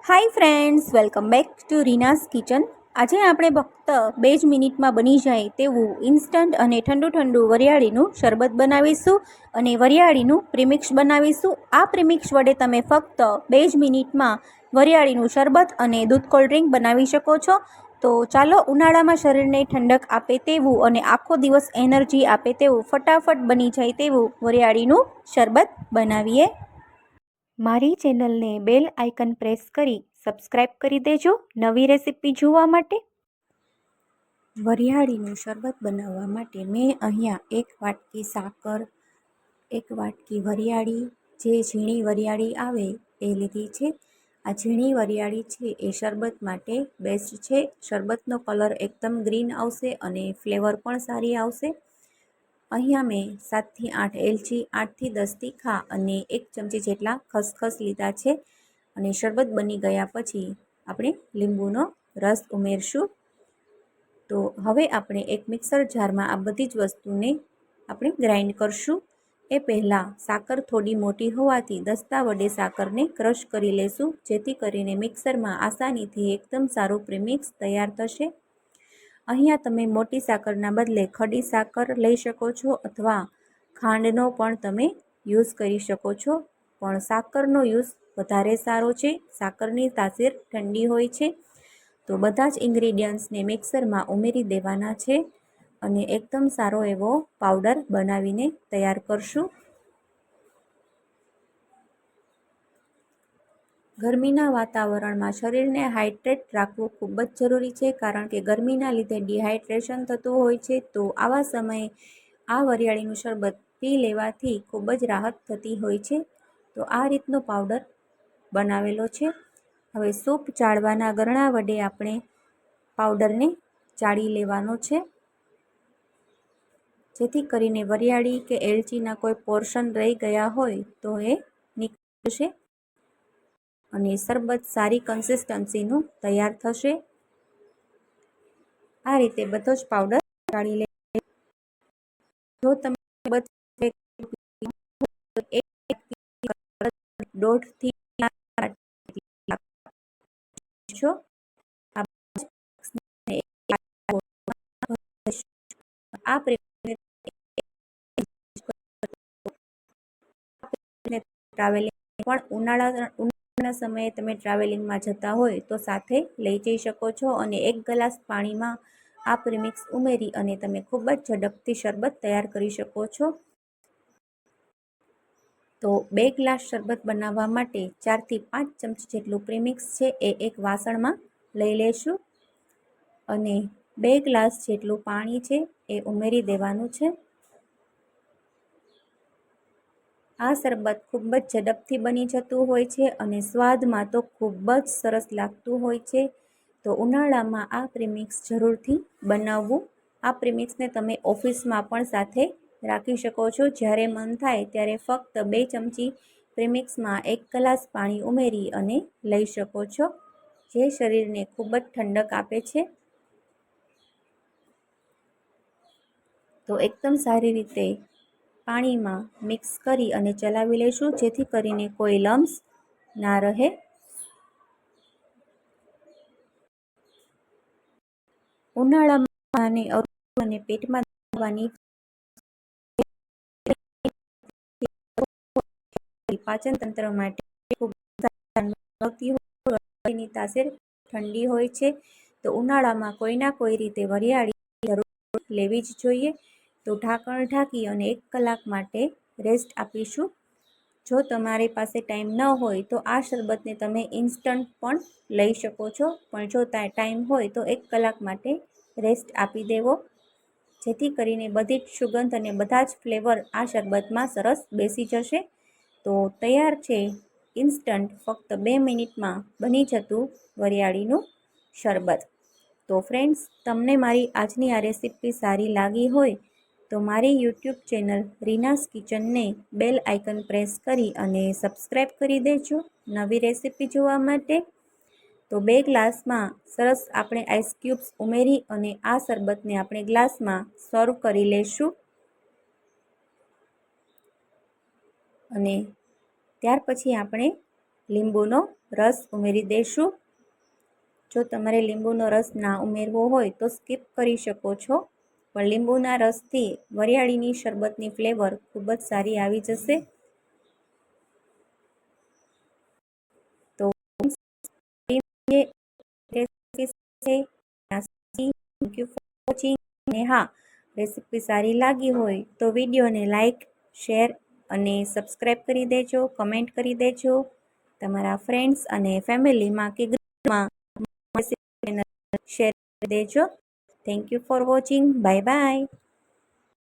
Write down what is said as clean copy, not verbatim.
Hi friends, welcome back to Reena's kitchen. આજે આપણે ફક્ત 2 જ મિનિટમાં બની જાય તેવું ઇન્સ્ટન્ટ અને ઠંડુ ઠંડુ વરિયાળીનું શરબત બનાવીશું અને વરિયાળીનું પ્રીમિક્સ બનાવીશું. આ પ્રીમિક્સ વડે તમે ફક્ત 2 જ મિનિટમાં વરિયાળીનું શરબત અને દૂધ કોલ્ડ ડ્રિંક બનાવી શકો છો. તો ચાલો ઉનાળામાં શરીરને ઠંડક આપે તેવું અને આખો દિવસ એનર્જી આપે તેવું ફટાફટ બની જાય તેવું વરિયાળીનું શરબત બનાવીએ. મારી ચેનલને બેલ આઇકન પ્રેસ કરી સબસ્ક્રાઇબ કરી દેજો નવી રેસીપી જોવા માટે. વરિયાળીનું શરબત બનાવવા માટે મેં અહીંયા 1 વાટકી સાકર, 1 વાટકી વરિયાળી, જે ઝીણી વરિયાળી આવે એ લીધી છે. આ ઝીણી વરિયાળી છે એ શરબત માટે બેસ્ટ છે. શરબતનો કલર એકદમ ગ્રીન આવશે અને ફ્લેવર પણ સારી આવશે. અહીંયા મેં 7 થી 8 એલચી, 8 થી 10 તીખા અને 1 ચમચી જેટલા ખસખસ લીધા છે. અને શરબત બની ગયા પછી આપણે લીંબુનો રસ ઉમેરશું. તો હવે આપણે એક મિક્સર જારમાં આ બધી જ વસ્તુને આપણે ગ્રાઇન્ડ કરશું. એ પહેલાં સાકર થોડી મોટી હોવાથી દસ્તા વડે સાકરને ક્રશ કરી લેશું, જેથી કરીને મિક્સરમાં આસાનીથી એકદમ સારું પ્રીમિક્સ તૈયાર થશે. અહીંયા તમે મોટી સાકરના બદલે ખડી સાકર લઈ શકો છો અથવા ખાંડનો પણ તમે યુઝ કરી શકો છો, પણ સાકરનો યુઝ વધારે સારો છે. સાકરની તાસીર ઠંડી હોય છે. તો બધા જ ઇન્ગ્રીડિયન્ટ્સને મિક્સરમાં ઉમેરી દેવાના છે અને એકદમ સારો એવો પાવડર બનાવીને તૈયાર કરશું. ગરમીના વાતાવરણમાં શરીરને હાઇડ્રેટ રાખવું ખૂબ જ જરૂરી છે, કારણ કે ગરમીના લીધે ડિહાઇડ્રેશન થતું હોય છે. તો આવા સમયે આ વરિયાળીનું શરબત પી લેવાથી ખૂબ જ રાહત થતી હોય છે. તો આ રીતનો પાવડર બનાવેલો છે. હવે સૂપ ચાળવાના ગરણા વડે આપણે પાવડરને ચાળી લેવાનો છે, જેથી કરીને વરિયાળી કે એલચીના કોઈ પોર્શન રહી ગયા હોય તો એ નીકળી જશે અને શરબત સારી કન્સિસ્ટન્સીનું તૈયાર થશે. આ રીતે બધો જ પાવડર ચાળી લે. જો તમે 1.5 થી છો આ ટ્રાવેલિંગ પણ ઉનાળાના સમયે તમે ટ્રાવેલિંગમાં જતા હોય તો સાથે લઈ જઈ શકો છો અને 1 ગ્લાસ પાણીમાં આ પ્રીમિક્સ ઉમેરી અને તમે ખૂબ જ ઝડપથી શરબત તૈયાર કરી શકો છો. તો 2 ગ્લાસ શરબત બનાવવા માટે 4 થી 5 ચમચી જેટલું પ્રીમિક્સ છે એ એક વાસણમાં લઈ લેશું અને 2 ગ્લાસ જેટલું પાણી છે એ ઉમેરી દેવાનું છે. આ શરબત ખૂબ જ ઝડપથી બની જતું હોય છે અને સ્વાદમાં તો ખૂબ જ સરસ લાગતું હોય છે. તો ઉનાળામાં આ પ્રીમિક્સ જરૂરથી બનાવવું. આ પ્રીમિક્સને તમે ઓફિસમાં પણ સાથે રાખી શકો છો. જ્યારે મન થાય ત્યારે ફક્ત 2 ચમચી પ્રીમિક્સમાં 1 ગ્લાસ પાણી ઉમેરી અને લઈ શકો છો, જે શરીરને ખૂબ જ ઠંડક આપે છે. તો એકદમ સારી રીતે પાણીમાં મિક્સ કરી અને ચલાવી લઈશું, જેથી કરીને કોઈ લમ્સ ના રહે. ઉનાળામાં અને પેટમાં દબાવવાની પાચન તંત્ર માટે ખૂબ ની તાસીર ઠંડી હોય છે. તો ઉનાળામાં કોઈના કોઈ રીતે વરિયાળી જરૂર લેવી જ જોઈએ. તો ઢાંકણ ઢાંકી અને 1 કલાક માટે રેસ્ટ આપીશું. જો તમારી પાસે ટાઈમ ન હોય તો આ શરબતને તમે ઇન્સ્ટન્ટ પણ લઈ શકો છો, પણ જો ટાઈમ હોય તો 1 કલાક માટે રેસ્ટ આપી દેવો, જેથી કરીને બધી જ સુગંધ અને બધા જ ફ્લેવર આ શરબતમાં સરસ બેસી જશે. તો તૈયાર છે ઇન્સ્ટન્ટ ફક્ત 2 મિનિટમાં બની જતું વરિયાળીનું શરબત. તો ફ્રેન્ડ્સ, તમને મારી આજની આ રેસીપી સારી લાગી હોય તો મારી યુટ્યુબ ચેનલ રીનાસ કિચનને બેલ આઇકન પ્રેસ કરી અને સબસ્ક્રાઈબ કરી દેજો નવી રેસીપી જોવા માટે. તો 2 ગ્લાસમાં સરસ આપણે આઈસ ક્યુબ્સ ઉમેરી અને આ શરબતને આપણે ગ્લાસમાં સર્વ કરી લેશું અને ત્યાર પછી આપણે લીંબુનો રસ ઉમેરી દઈશું. જો તમારે લીંબુનો રસ ના ઉમેરવો હોય તો સ્કીપ કરી શકો છો, પણ લીંબુના રસથી વરિયાળીની શરબતની ફ્લેવર ખૂબ જ સારી આવી જશે. તો થેન્ક યુ ફોર વોચિંગ. અને હા, રેસીપી સારી લાગી હોય તો વિડીયોને લાઈક, શેર અને સબસ્ક્રાઈબ કરી દેજો, કમેન્ટ કરી દેજો. તમારા ફ્રેન્ડ્સ અને ફેમિલીમાં કે ગ્રુપમાં શેર કરી દેજો. Thank you for watching. Bye bye.